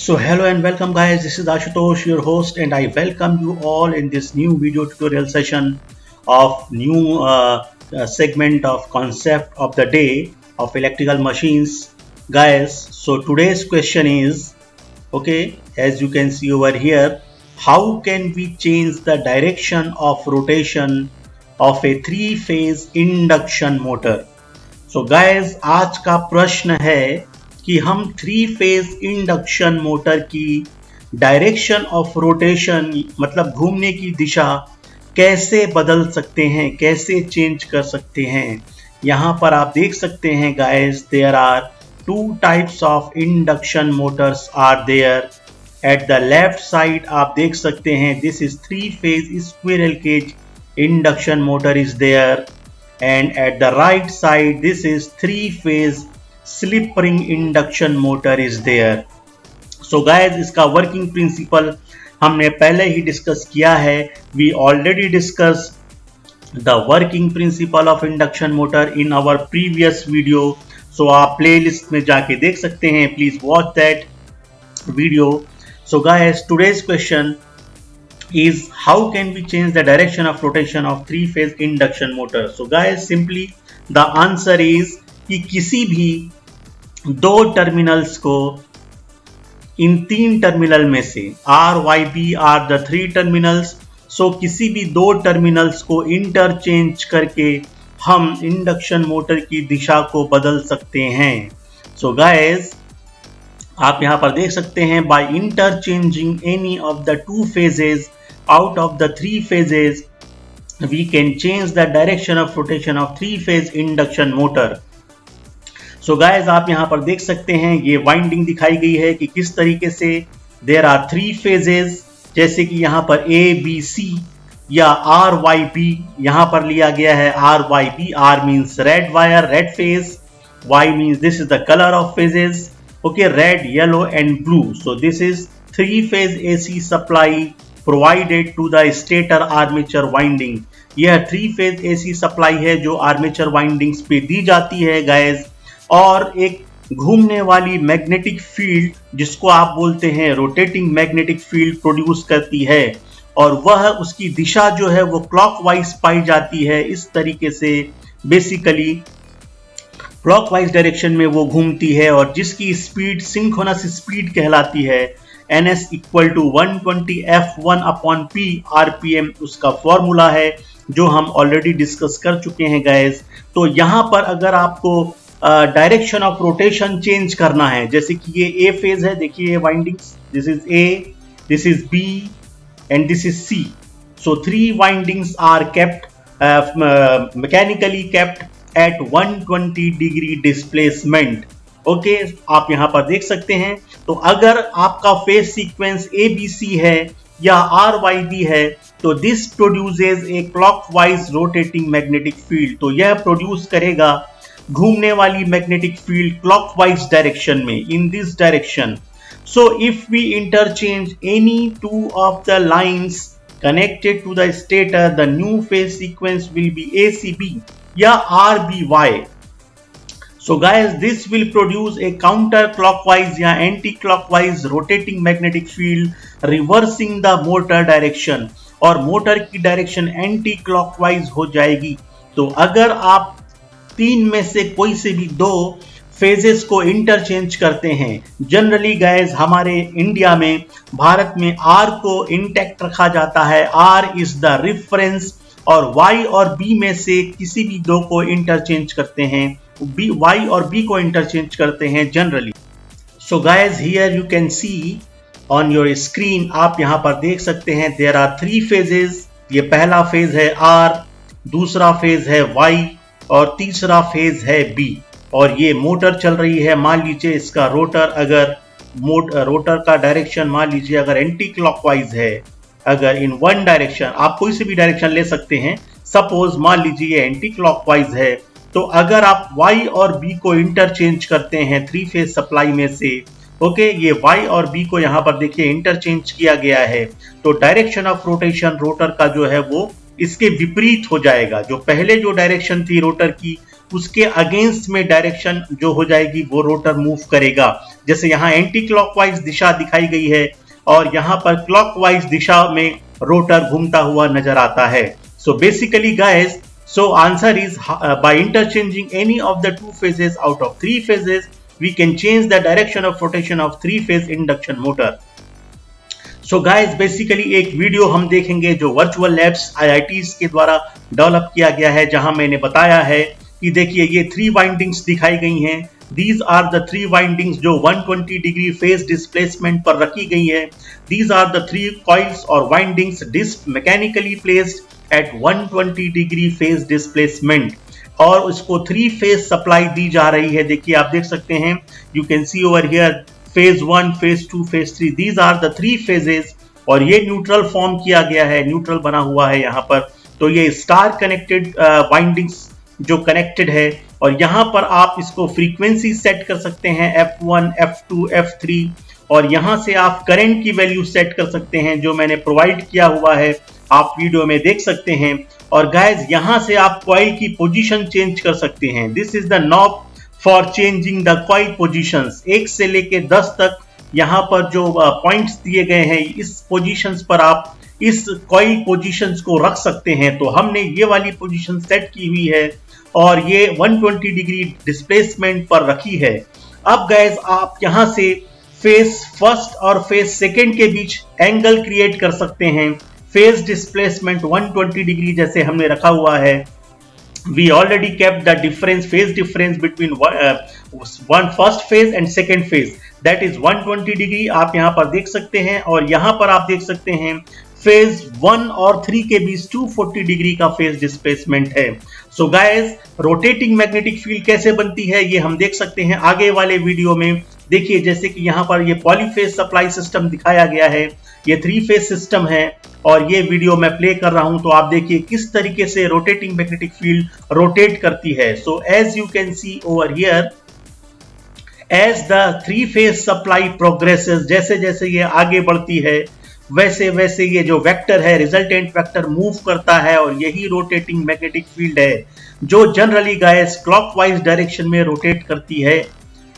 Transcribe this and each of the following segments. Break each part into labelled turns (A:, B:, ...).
A: So hello and welcome guys, this is Ashutosh, your host, and I welcome you all in this new video tutorial session of new segment of concept of the day of electrical machines. Guys, so today's question is, okay, as you can see over here, how can we change the direction of rotation of a three-phase induction motor? So guys, आज का प्रश्न है कि हम three phase induction motor की direction of rotation मतलब घूमने की दिशा कैसे बदल सकते हैं, कैसे चेंज कर सकते हैं। यहाँ पर आप देख सकते हैं guys, there are two types of induction motors are there. At the left side आप देख सकते हैं, this is three phase squirrel cage induction motor is there, and at the right side this is three phase slip ring induction motor is there. So guys, इसका working principle हमने पहले ही discuss किया है. We already discussed the working principle of induction motor in our previous video. So आप playlist में जाके देख सकते हैं, please watch that video. So guys, today's question is how can we change the direction of rotation of three phase induction motor. So guys, simply the answer is कि किसी भी दो टर्मिनल्स को इन तीन टर्मिनल में से R, Y, B are the three terminals, so किसी भी दो टर्मिनल्स को इंटरचेंज करके हम इंडक्शन मोटर की दिशा को बदल सकते हैं. सो गाइस, आप यहाँ पर देख सकते हैं, by interchanging any of the two phases out of the three phases we can change the direction of rotation of three phase induction motor. So guys, आप यहाँ पर देख सकते हैं, ये वाइंडिंग दिखाई गई है कि किस तरीके से there are three phases, जैसे कि यहाँ पर A, B, C या R, Y, B यहाँ पर लिया गया है. R, Y, B, R means red wire, red phase, Y means this is the color of phases, okay, red, yellow and blue. So this is three phase AC supply provided to the stator armature winding. यह three phase AC supply है जो armature windings पे दी जाती है guys, और एक घूमने वाली मैग्नेटिक फील्ड जिसको आप बोलते हैं रोटेटिंग मैग्नेटिक फील्ड प्रोड्यूस करती है, और वह उसकी दिशा जो है वो क्लॉकवाइज पाई जाती है. इस तरीके से बेसिकली क्लॉकवाइज डायरेक्शन में वो घूमती है, और जिसकी स्पीड सिंक्रोनस स्पीड कहलाती है. NS equal to 120 F1 upon P RPM उसका फॉर्मूला है जो हम ऑलरेडी डिस्कस कर चुके हैं गाइस. तो यहाँ पर अगर आपको डायरेक्शन ऑफ रोटेशन चेंज करना है, जैसे कि ये A फेज है, देखिए windings, this is A, this is B and this is C. So three windings are kept mechanically kept at 120 degree displacement. Okay, आप यहाँ पर देख सकते हैं. तो अगर आपका फेज सीक्वेंस ABC है या RYB है, तो this produces A clockwise rotating magnetic field. तो यह प्रोड्यूस करेगा घूमने वाली मैग्नेटिक फील्ड क्लॉकवाइज डायरेक्शन में, in this direction. So if we interchange any two of the lines connected to the stator, the new phase sequence will be ACB या RBY. So guys, this will produce a counterclockwise या anti-clockwise rotating magnetic field reversing the motor direction, और motor की direction anti clockwise हो जाएगी. तो अगर आप तीन में से कोई से भी दो फेजेस को इंटरचेंज करते हैं, जनरली गाइस हमारे इंडिया में, भारत में R को इंटैक्ट रखा जाता है, R इज द रेफरेंस, और Y और B में से किसी भी दो को इंटरचेंज करते हैं, Y और B को इंटरचेंज करते हैं generally. So guys, here you can C on your screen, आप यहाँ पर देख सकते हैं, देयर आर थ्री फेजेस. ये पहला फेज है R, दूसरा फेज है Y और तीसरा फेज है B. और ये मोटर चल रही है. मान लीजिए इसका रोटर, अगर रोटर का डायरेक्शन मान लीजिए अगर एंटी क्लॉकवाइज है, अगर इन वन डायरेक्शन, आप कोई से भी डायरेक्शन ले सकते हैं, सपोज मान लीजिए ये एंटी क्लॉकवाइज है, तो अगर आप Y और B को इंटरचेंज करते हैं थ्री फेज सप्लाई में से, ओके, ये Y और B को यहाँ पर देखिए इंटरचेंज किया गया है, तो डायरेक्शन ऑफ रोटेशन रोटर का जो है वो इसके विपरीत हो जाएगा. जो पहले जो डायरेक्शन थी रोटर की उसके अगेंस्ट में डायरेक्शन जो हो जाएगी वो रोटर मूव करेगा। जैसे यहाँ एंटी क्लॉकवाइज दिशा दिखाई गई है और यहाँ पर क्लॉकवाइज दिशा में रोटर घूमता हुआ नजर आता है। So basically guys, so answer is by interchanging any of the two phases out of three phases, we can change the direction of rotation of three-phase induction motor. So guys, basically एक video हम देखेंगे जो virtual labs IITs के द्वारा develop किया गया है, जहां मैंने बताया है कि देखिए ये 3 वाइंडिंग्स दिखाई गई हैं। These are the 3 वाइंडिंग्स जो 120 डिग्री फेज डिस्प्लेसमेंट पर रखी गई है। These are the 3 कॉइल्स और windings mechanically placed at 120 degree phase displacement, और उसको 3 फेज सप्लाई दी जा रही है। देखिए आप देख सकते हैं, you can see over here phase 1, phase 2, phase 3, these are the 3 phases. और ये न्यूट्रल फॉर्म किया गया है, न्यूट्रल बना हुआ है यहाँ पर। तो ये स्टार कनेक्टेड वाइंडिंग्स जो कनेक्टेड है, और यहाँ पर आप इसको फ्रीक्वेंसी सेट कर सकते हैं F1, F2, F3, और यहाँ से आप करंट की वैल्यू सेट कर सकते हैं जो मैंने प्रोवाइड किया हुआ है, आप वीडियो में देख सकते हैं। और गाइज यहाँ से आप कॉइल की पोजीशन चेंज कर सकते हैं। This is the knob for changing the coil positions. 1 से लेके 10 तक यहाँ पर जो पॉइंट्स दिए गए हैं, इस पोजीशंस पर आप इस कॉइल पोजीशंस को रख सकते हैं। तो हमने ये वाली पोजीशन सेट की हुई है और ये 120 डिग्री डिस्प्लेसमेंट पर रखी है। अब गाइज आप यहाँ से फेज फर्स्ट और फेज सेकेंड के बीच एंगल क्रिएट कर सकते हैं। फेज डिस्प्लेसमेंट 120 डिग्री जैसे हमने रखा हुआ है। We already kept the difference, phase difference between one first phase and second phase, that is 120 degree आप यहाँ पर देख सकते हैं। और यहाँ पर आप देख सकते हैं फेज 1 और 3 के बीच 240 डिग्री का फेज डिस्प्लेसमेंट है। So guys, rotating magnetic field कैसे बनती है ये हम देख सकते हैं आगे वाले वीडियो में। देखिए जैसे कि यहाँ पर ये पॉलीफेज सप्लाई सिस्टम दिखाया गया है, ये 3 फेज सिस्टम है, और ये वीडियो मैं प्ले कर रहा हूं तो आप देखिए किस तरीके से रोटेटिंग मैग्नेटिक फील्ड रोटेट करती है। So as you can see over here, as the 3 phase supply progresses, जैसे जैसे ये आगे बढ़ती है वैसे वैसे ये जो वेक्टर है, रिजल्टेंट वेक्टर मूव करता है, और यही रोटेटिंग मैग्नेटिक फील्ड है जो जनरली गाइस क्लॉकवाइज डायरेक्शन में रोटेट करती है।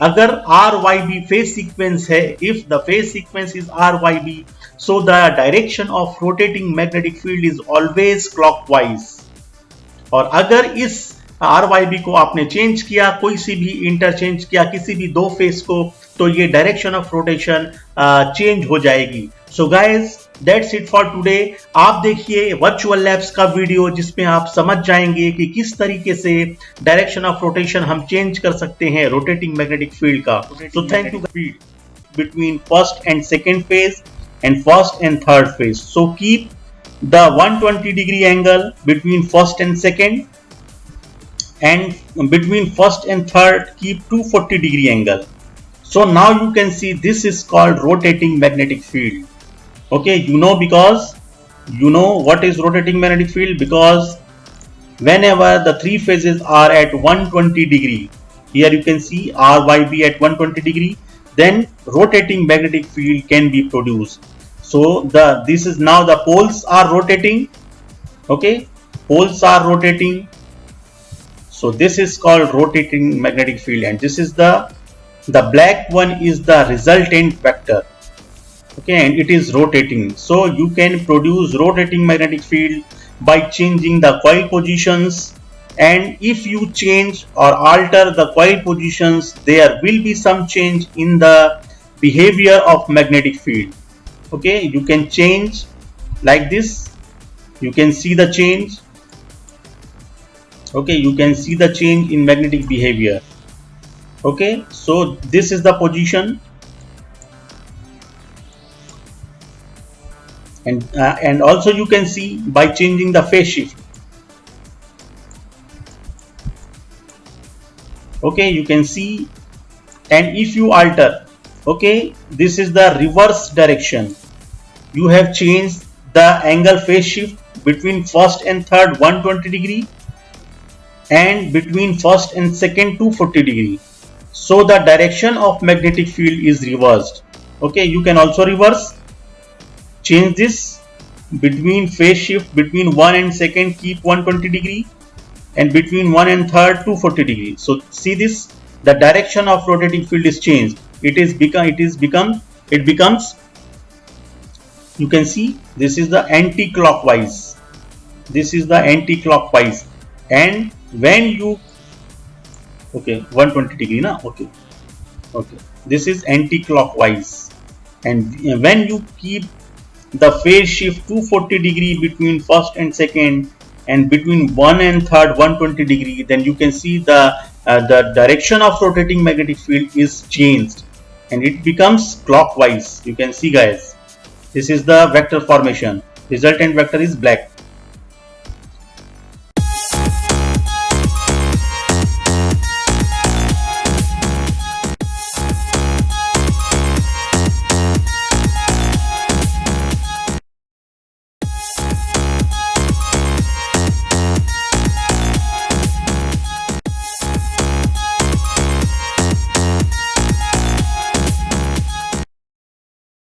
A: अगर RYB फेज सीक्वेंस है, if the phase sequence is RYB, so the direction of rotating magnetic field is always clockwise। और अगर इस RYB को आपने चेंज किया, कोई सी भी इंटरचेंज किया किसी भी 2 फेज को, तो ये डायरेक्शन ऑफ रोटेशन चेंज हो जाएगी। So guys, that's it for today. आप देखिए वर्चुअल लैब्स का वीडियो जिसमें आप समझ जाएंगे कि किस तरीके से डायरेक्शन ऑफ रोटेशन हम चेंज कर सकते हैं रोटेटिंग मैग्नेटिक फील्ड का। So thank you. Between first and second phase and first and third phase, so keep the 120 degree angle between first and second, and between first and third keep 240 degree angle. So now you can see this is called rotating magnetic field. Okay, because you know what is rotating magnetic field, because whenever the 3 phases are at 120 degree, here you can see RYB at 120 degree, then rotating magnetic field can be produced. So this is now the poles are rotating. Okay, poles are rotating. So this is called rotating magnetic field, and this is the black one is the resultant vector. Okay, and it is rotating. So you can produce rotating magnetic field by changing the coil positions. And if you change or alter the coil positions, there will be some change in the behavior of magnetic field. Okay, you can change like this, you can see the change. Okay, you can see the change in magnetic behavior. Okay, so this is the position, and also you can see by changing the phase shift. Okay, you can see, and if you alter, okay, this is the reverse direction. You have changed the angle phase shift between first and third 120 degree, and between first and second 240 degree. So the direction of magnetic field is reversed. Okay, you can also reverse, change this between phase shift between 1 and second keep 120 degree, and between 1 and third 240 degrees. So see this, the direction of rotating field is changed. It becomes, you can see this is the anti-clockwise. This is the anti-clockwise, and when you, okay, 120 degree na, okay, this is anti-clockwise, and when you keep the phase shift 240 degree between first and second, and between 1 and third 120 degree, then you can see the direction of rotating magnetic field is changed and it becomes clockwise. You can see guys, this is the vector formation, resultant vector is black.